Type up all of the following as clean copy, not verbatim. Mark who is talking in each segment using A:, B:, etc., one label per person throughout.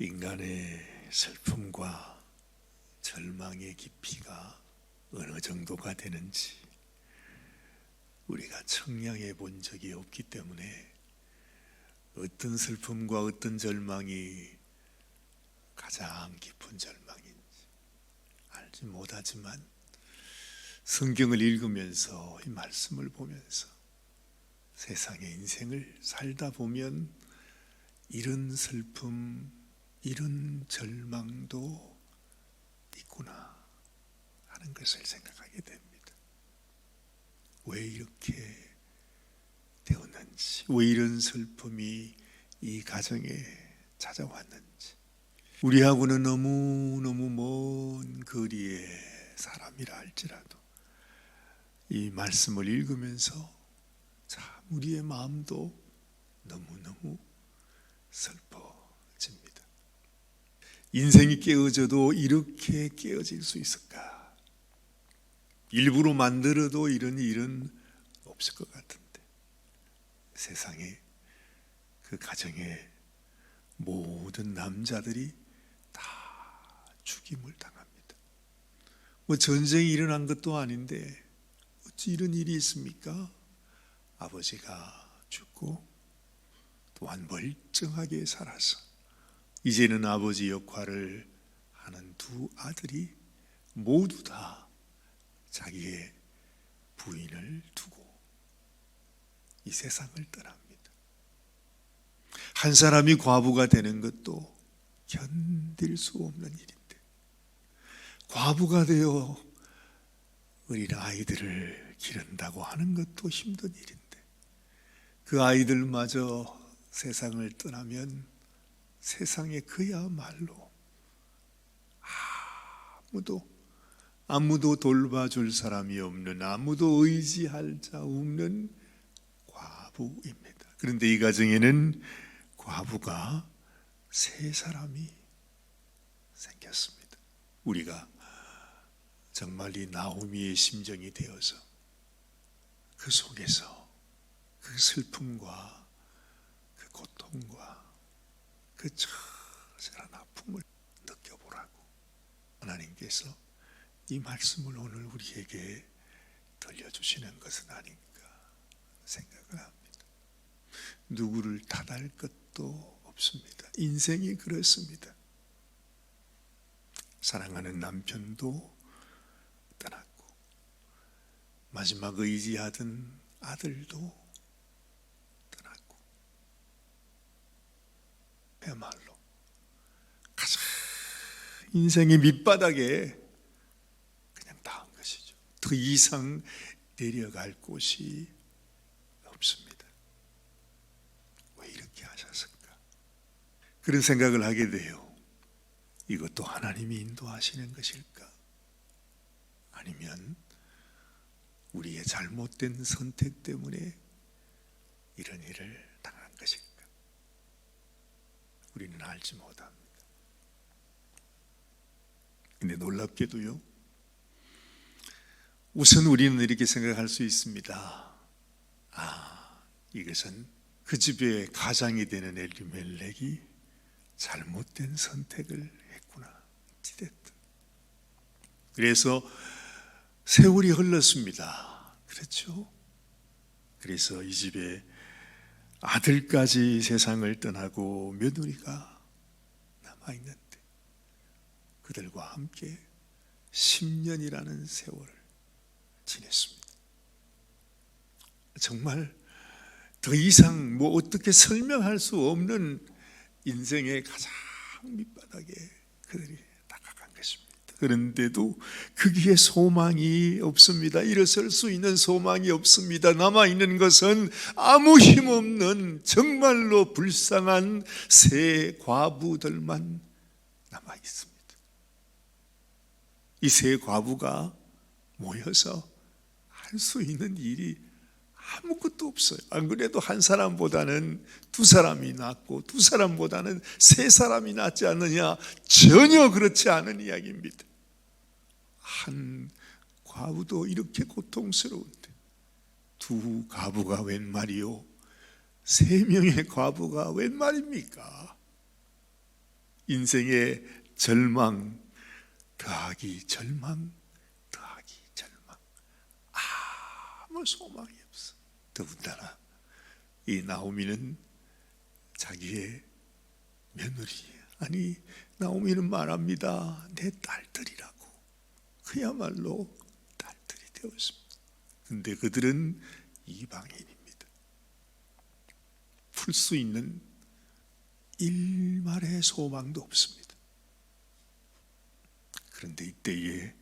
A: 인간의 슬픔과 절망의 깊이가 어느 정도가 되는지 우리가 청량해 본 적이 없기 때문에 어떤 슬픔과 어떤 절망이 가장 깊은 절망인지 알지 못하지만 성경을 읽으면서 이 말씀을 보면서 세상의 인생을 살다 보면 이런 슬픔, 이런 절망도 있구나 하는 것을 생각하게 됩니다. 왜 이렇게 되었는지, 왜 이런 슬픔이 이 가정에 찾아왔는지, 우리하고는 너무너무 먼 거리의 사람이라 할지라도 이 말씀을 읽으면서 참 우리의 마음도 너무너무 슬퍼집니다. 인생이 깨어져도 이렇게 깨어질 수 있을까? 일부러 만들어도 이런 일은 없을 것 같은데 세상에 그 가정에 모든 남자들이 다 죽임을 당합니다. 뭐 전쟁이 일어난 것도 아닌데 어찌 이런 일이 있습니까? 아버지가 죽고 또한 멀쩡하게 살아서 이제는 아버지 역할을 하는 두 아들이 모두 다 자기의 부인을 두고 이 세상을 떠납니다. 한 사람이 과부가 되는 것도 견딜 수 없는 일인데 과부가 되어 어린 아이들을 기른다고 하는 것도 힘든 일인데 그 아이들마저 세상을 떠나면 세상에 그야말로 아무도 돌봐줄 사람이 없는, 아무도 의지할 자 없는 과부입니다. 그런데 이 가정에는 과부가 세 사람이 생겼습니다. 우리가 정말 이 나오미의 심정이 되어서 그 속에서 그 슬픔과 그 고통과 그 처절한 아픔을 느껴보라고 하나님께서 이 말씀을 오늘 우리에게 들려주시는 것은 아닌가 생각을 합니다. 누구를 탓할 것도 없습니다. 인생이 그렇습니다. 사랑하는 남편도 떠났고 마지막 의지하던 아들도 떠났고 그야말로 가장 인생의 밑바닥에 그냥 닿은 것이죠. 더 이상 내려갈 곳이 없습니다. 왜 이렇게 하셨을까? 그런 생각을 하게 돼요. 이것도 하나님이 인도하시는 것일까? 아니면 우리의 잘못된 선택 때문에 이런 일을 당한 것일까? 우리는 알지 못합니다. 근데 놀랍게도요, 우선 우리는 이렇게 생각할 수 있습니다. 이것은 그 집의 가장이 되는 엘리멜렉이 잘못된 선택을 했구나. 어찌됐든. 그래서 세월이 흘렀습니다. 그렇죠? 그래서 이 집에 아들까지 세상을 떠나고 며느리가 남아있는데 그들과 함께 10년이라는 세월을 지냈습니다. 정말 더 이상 어떻게 설명할 수 없는 인생의 가장 밑바닥에 그들이 다가간 것입니다. 그런데도 거기에 소망이 없습니다. 일어설 수 있는 소망이 없습니다. 남아있는 것은 아무 힘없는 정말로 불쌍한 세 과부들만 남아있습니다. 이 세 과부가 모여서 할 수 있는 일이 아무것도 없어요. 안 그래도 한 사람보다는 두 사람이 낫고 두 사람보다는 세 사람이 낫지 않느냐? 전혀 그렇지 않은 이야기입니다. 한 과부도 이렇게 고통스러운데 두 과부가 웬 말이요? 세 명의 과부가 웬 말입니까? 인생의 절망 더하기 절망 더하기 절망, 아무 소망이 없어. 더군다나 이 나오미는 자기의 며느리, 아니 나오미는 말합니다. 내 딸들이라고. 그야말로 딸들이 되었습니다. 근데 그들은 이방인입니다. 풀 수 있는 일말의 소망도 없습니다. 그런데 이때에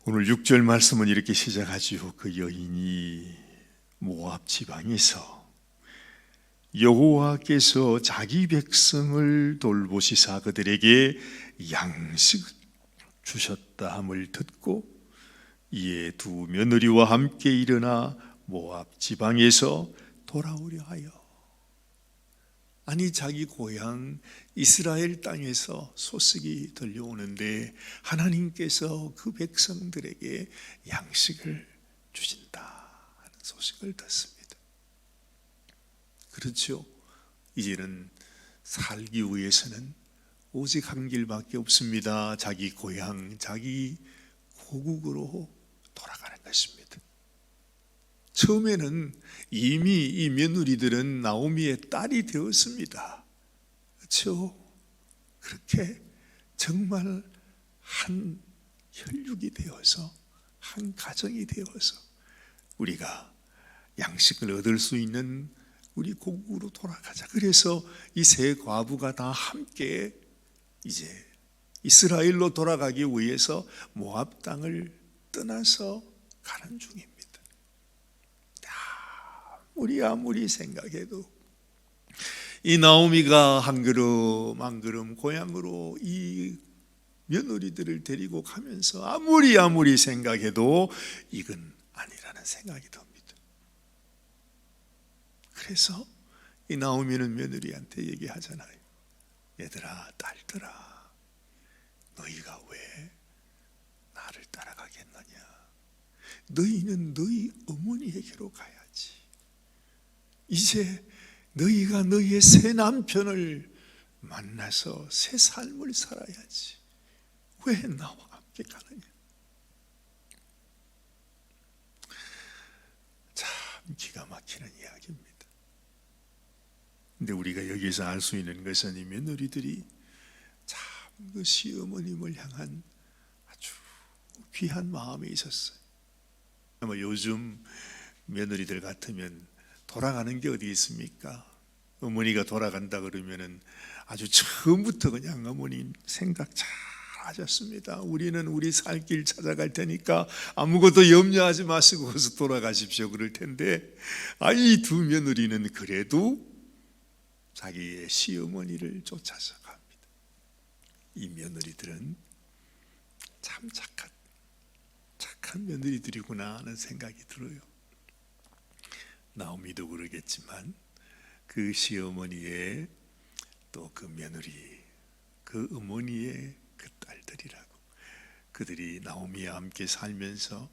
A: 오늘 6절 말씀은 이렇게 시작하지요. 그 여인이 모압 지방에서 여호와께서 자기 백성을 돌보시사 그들에게 양식을 주셨다 함을 듣고 이에 두 며느리와 함께 일어나 모압 지방에서 돌아오려 하여. 아니 자기 고향 이스라엘 땅에서 소식이 들려오는데 하나님께서 그 백성들에게 양식을 주신다 하는 소식을 듣습니다. 그렇죠. 이제는 살기 위해서는 오직 한 길밖에 없습니다. 자기 고향, 자기 고국으로 돌아가는 것입니다. 처음에는 이미 이 며느리들은 나오미의 딸이 되었습니다. 그렇죠? 그렇게 정말 한 혈육이 되어서, 한 가정이 되어서 우리가 양식을 얻을 수 있는 우리 고국으로 돌아가자. 그래서 이 세 과부가 다 함께 이제 이스라엘로 돌아가기 위해서 모압 땅을 떠나서 가는 중입니다. 아무리 생각해도 이 나오미가 한 걸음 한 걸음 고향으로 이 며느리들을 데리고 가면서 아무리 생각해도 이건 아니라는 생각이 듭니다. 그래서 이 나오미는 며느리한테 얘기하잖아요. 얘들아, 딸들아, 너희가 왜 나를 따라가겠느냐? 너희는 너희 어머니에게로 가야지. 이제 너희가 너희의 새 남편을 만나서 새 삶을 살아야지. 왜 나와 함께 가느냐? 참 기가 막히는 이야기입니다. 근데 우리가 여기서 알 수 있는 것은 이 며느리들이 참 그 시어머님을 향한 아주 귀한 마음이 있었어요. 아마 요즘 며느리들 같으면 돌아가는 게 어디 있습니까? 어머니가 돌아간다 그러면은 아주 처음부터 그냥 어머니 생각 잘 하셨습니다. 우리는 우리 살 길 찾아갈 테니까 아무것도 염려하지 마시고 거기서 돌아가십시오 그럴 텐데, 이 두 며느리는 그래도 자기의 시어머니를 쫓아서 갑니다. 이 며느리들은 참 착한 며느리들이구나 하는 생각이 들어요. 나오미도 그러겠지만 그 시어머니의 또 그 며느리, 그 어머니의 그 딸들이라고, 그들이 나오미와 함께 살면서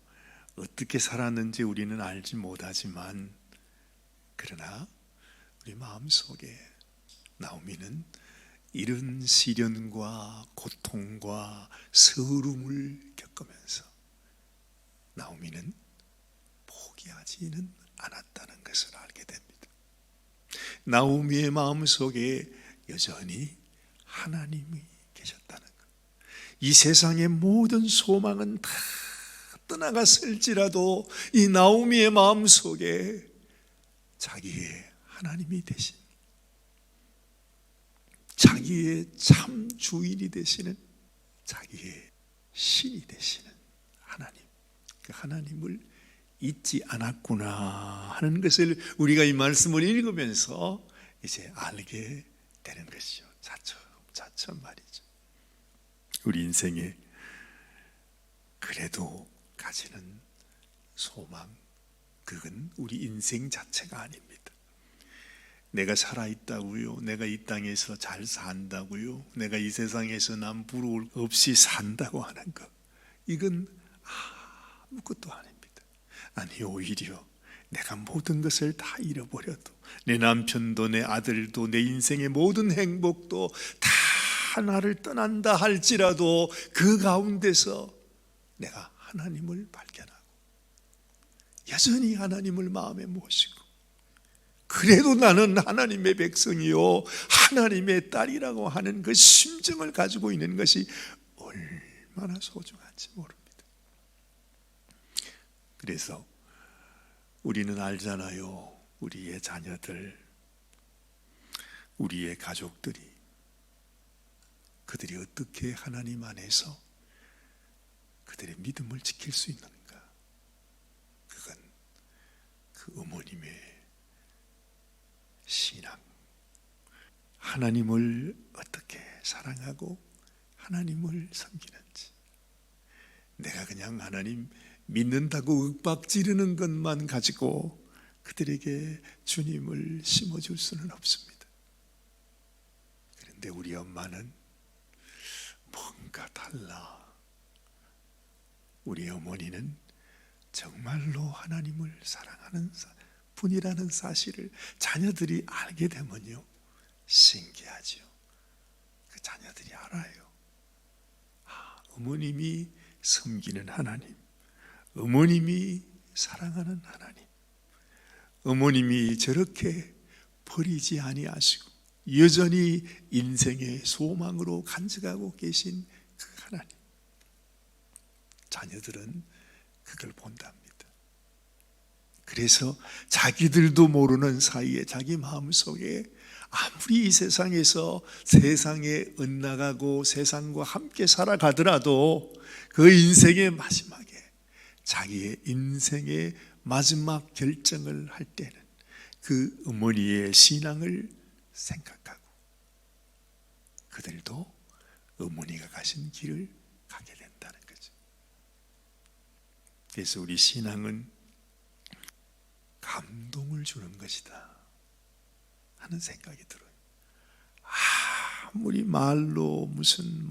A: 어떻게 살았는지 우리는 알지 못하지만, 그러나 우리 마음속에 나오미는 이런 시련과 고통과 서름을 겪으면서 나오미는 포기하지는 않았다는 것을 알게 됩니다. 나오미의 마음속에 여전히 하나님이 계셨다는 것. 이 세상의 모든 소망은 다 떠나갔을지라도 이 나오미의 마음속에 자기의 하나님이 되신, 자기의 참 주인이 되시는, 자기의 신이 되시는 하나님, 그 하나님을 잊지 않았구나 하는 것을 우리가 이 말씀을 읽으면서 이제 알게 되는 것이죠. 차츰 말이죠. 우리 인생에 그래도 가지는 소망, 그건 우리 인생 자체가 아닙니다. 내가 살아있다고요, 내가 이 땅에서 잘 산다고요, 내가 이 세상에서 남 부러울 없이 산다고 하는 것, 이건 아무것도 아닙니다. 아니, 오히려 내가 모든 것을 다 잃어버려도, 내 남편도 내 아들도 내 인생의 모든 행복도 다 나를 떠난다 할지라도 그 가운데서 내가 하나님을 발견하고 여전히 하나님을 마음에 모시고, 그래도 나는 하나님의 백성이요 하나님의 딸이라고 하는 그 심정을 가지고 있는 것이 얼마나 소중한지 모릅니다. 그래서 우리는 알잖아요. 우리의 자녀들, 우리의 가족들이, 그들이 어떻게 하나님 안에서 그들의 믿음을 지킬 수 있는가. 그건 그 어머님의 신앙, 하나님을 어떻게 사랑하고 하나님을 섬기는지. 내가 그냥 하나님 믿는다고 윽박지르는 것만 가지고 그들에게 주님을 심어줄 수는 없습니다. 그런데 우리 엄마는 뭔가 달라. 우리 어머니는 정말로 하나님을 사랑하는 분이라는 사실을 자녀들이 알게 되면요, 신기하죠. 그 자녀들이 알아요. 어머님이 섬기는 하나님, 어머님이 사랑하는 하나님, 어머님이 저렇게 버리지 아니하시고 여전히 인생의 소망으로 간직하고 계신 그 하나님. 자녀들은 그걸 본답니다. 그래서 자기들도 모르는 사이에 자기 마음속에 아무리 이 세상에서 세상에 엇나가고 세상과 함께 살아가더라도 그 인생의 마지막에 자기의 인생의 마지막 결정을 할 때는 그 어머니의 신앙을 생각하고 그들도 어머니가 가신 길을 가게 된다는 거죠. 그래서 우리 신앙은 감동을 주는 것이다 하는 생각이 들어요. 아무리 말로 무슨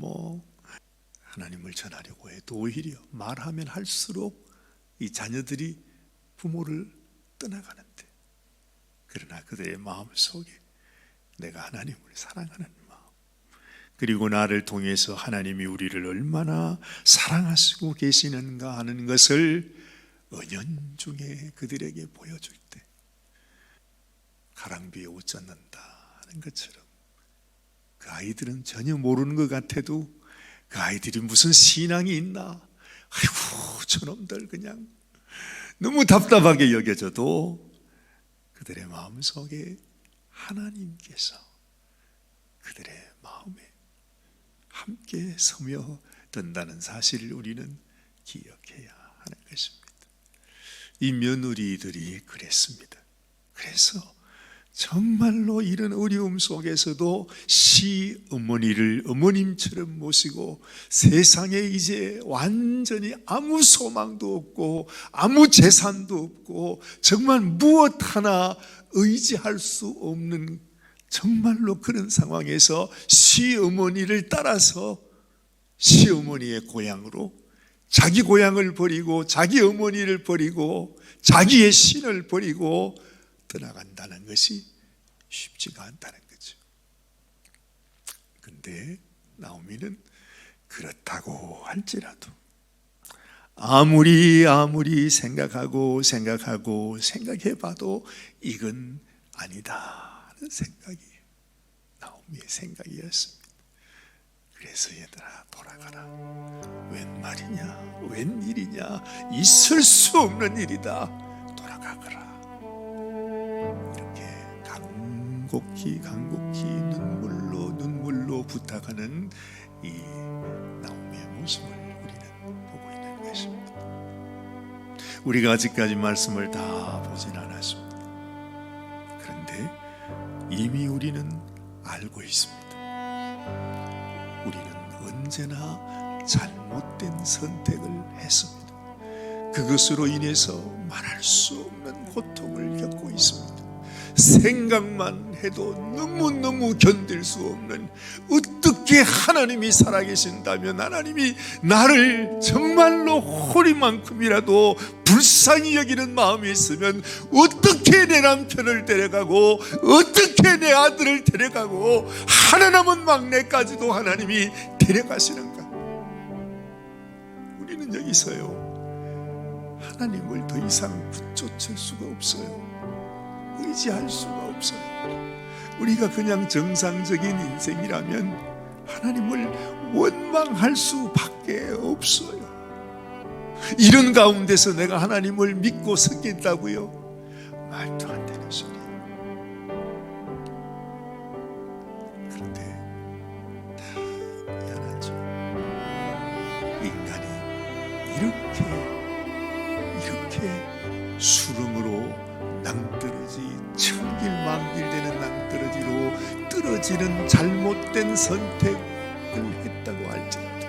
A: 하나님을 전하려고 해도 오히려 말하면 할수록 이 자녀들이 부모를 떠나가는데, 그러나 그들의 마음속에 내가 하나님을 사랑하는 마음, 그리고 나를 통해서 하나님이 우리를 얼마나 사랑하시고 계시는가 하는 것을 은연중에 그들에게 보여줄 때 가랑비에 옷 젖는다 하는 것처럼 그 아이들은 전혀 모르는 것 같아도 그 아이들이 무슨 신앙이 있나, 아이고 저놈들 그냥 너무 답답하게 여겨져도 그들의 마음속에 하나님께서 그들의 마음에 함께 스며든다는 사실을 우리는 기억해야 하는 것입니다. 이 며느리들이 그랬습니다. 그래서 정말로 이런 어려움 속에서도 시어머니를 어머님처럼 모시고 세상에 이제 완전히 아무 소망도 없고 아무 재산도 없고 정말 무엇 하나 의지할 수 없는 정말로 그런 상황에서 시어머니를 따라서 시어머니의 고향으로 자기 고향을 버리고 자기 어머니를 버리고 자기의 신을 버리고 떠나간다는 것이 쉽지가 않다는 거죠. 근데 나오미는 그렇다고 할지라도 아무리 생각하고 생각해봐도 이건 아니다 하는 생각이 나오미의 생각이었습니다. 그래서 얘들아 돌아가라. 웬 말이냐, 웬일이냐, 있을 수 없는 일이다. 돌아가거라. 이렇게 간곡히 눈물로 부탁하는 이 나오미의 모습을 우리는 보고 있는 것입니다. 우리가 아직까지 말씀을 다 보진 않았습니다. 그런데 이미 우리는 알고 있습니다. 우리는 언제나 잘못된 선택을 했습니다. 그것으로 인해서 말할 수 없는 고통을 겪고 있습니다. 생각만 해도 너무너무 견딜 수 없는, 어떻게 어떻게 하나님이 살아계신다면, 하나님이 나를 정말로 호리만큼이라도 불쌍히 여기는 마음이 있으면 어떻게 내 남편을 데려가고 어떻게 내 아들을 데려가고 하나 남은 막내까지도 하나님이 데려가시는가? 우리는 여기서요, 하나님을 더 이상 붙여칠 수가 없어요. 의지할 수가 없어요. 우리가 그냥 정상적인 인생이라면 하나님을 원망할 수밖에 없어요. 이런 가운데서 내가 하나님을 믿고 섬긴다고요? 말도 안 되는 소리예요. 그런데 미안하죠. 인간이 이렇게 수렁으로 낭떠러지, 천길만길되는 낭떠러지로 떨어지는 잘못된 선택을 했다고 할지라도,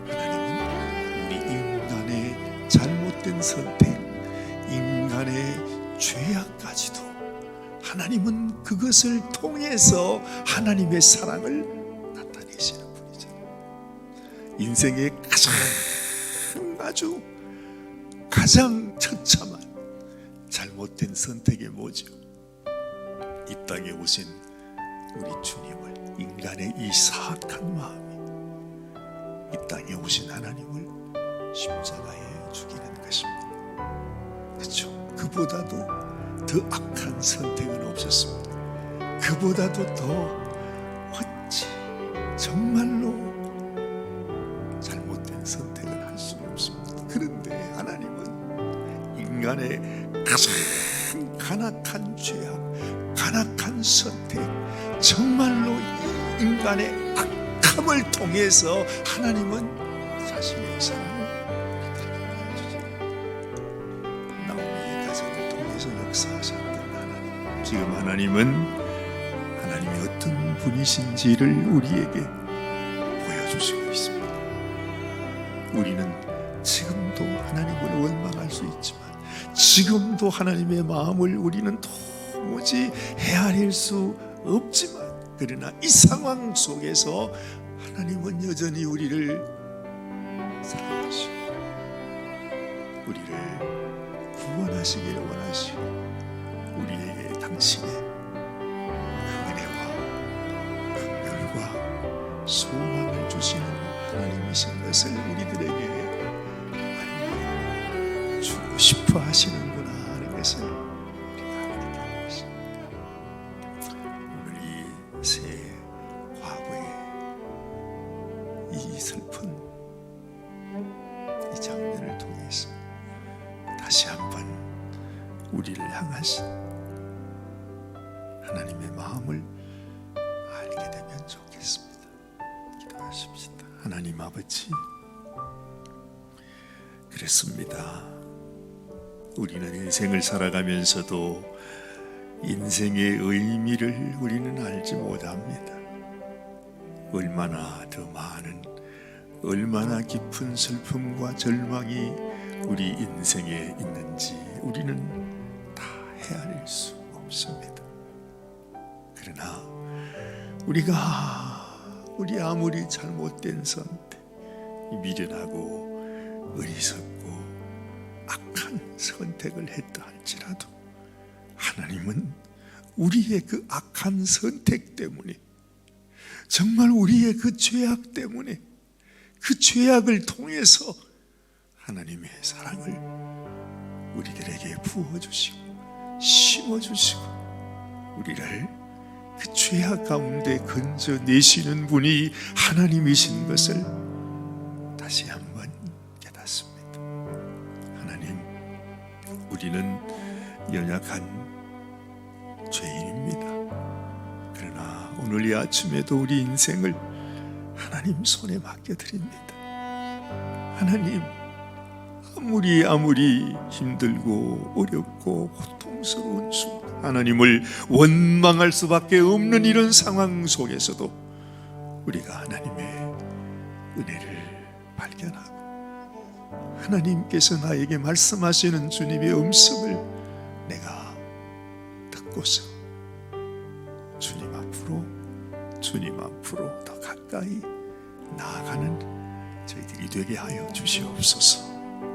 A: 하나님은 우리 인간의 잘못된 선택, 인간의 죄악까지도 하나님은 그것을 통해서 하나님의 사랑을 나타내시는 분이잖아요. 인생의 가장 처참한 잘못된 선택이 뭐죠? 이 땅에 오신 우리 주님을, 인간의 이 사악한 마음이 이 땅에 오신 하나님을 십자가에 죽이는 것입니다. 그렇죠? 그보다도 더 악한 선택은 없었습니다. 그보다도 더 어찌 정말로 잘못된 선택을 할 수는 없습니다. 그런데 하나님은 인간의 가장 간악한 죄악, 간악한 선택, 정말로 인간의 악함을 통해서 하나님은 자신의 사랑을 나타내주셨습니다. 나오미의 가정을 통해서 역사하셨던 하나님, 지금 하나님은 하나님이 어떤 분이신지를 우리에게 보여주시고 있습니다. 우리는 지금도 하나님을 원망할 수 있지만, 지금도 하나님의 마음을 우리는 도무지 헤아릴 수 없지만, 그러나 이 상황 속에서 하나님은 여전히 우리를 사랑하시고 우리를 구원하시기를 원하시고 우리에게 당신의 은혜와 긍휼과 소망을 주시는 하나님이신 것을 우리들에게 주고 싶어 하시는구나 하는 것을 우리가 알게 되는 것입니다. 오늘 이 새 과부의 이 슬픈 이 장면을 통해서 다시 한번 우리를 향하신 하나님의 마음을 알게 되면 좋겠습니다. 기도하십시다. 하나님 아버지, 그랬습니다. 우리는 인생을 살아가면서도 인생의 의미를 우리는 알지 못합니다. 얼마나 더 많은, 얼마나 깊은 슬픔과 절망이 우리 인생에 있는지 우리는 다 헤아릴 수 없습니다. 그러나 우리 아무리 잘못된 선택, 미련하고 어리석고 악한 선택을 했다 할지라도 하나님은 우리의 그 악한 선택 때문에, 정말 우리의 그 죄악 때문에, 그 죄악을 통해서 하나님의 사랑을 우리들에게 부어주시고 심어주시고 우리를 그 죄악 가운데 건져내시는 분이 하나님이신 것을 다시 한번 깨닫습니다. 하나님, 우리는 연약한 죄인입니다. 그러나 오늘 이 아침에도 우리 인생을 하나님 손에 맡겨드립니다. 하나님, 아무리 힘들고 어렵고 고통스러운 순간, 하나님을 원망할 수밖에 없는 이런 상황 속에서도 우리가 하나님의 은혜를 발견하고 하나님께서 나에게 말씀하시는 주님의 음성을 내가 듣고서 주님 앞으로 주님 앞으로 더 가까이 나아가는 저희들이 되게 하여 주시옵소서.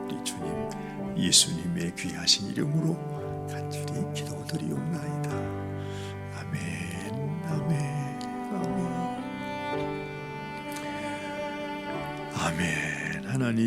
A: 우리 주님 예수님의 귀하신 이름으로 간절히 기도드리옵나이다. 아멘, 아멘, 아멘, 아멘. 하나님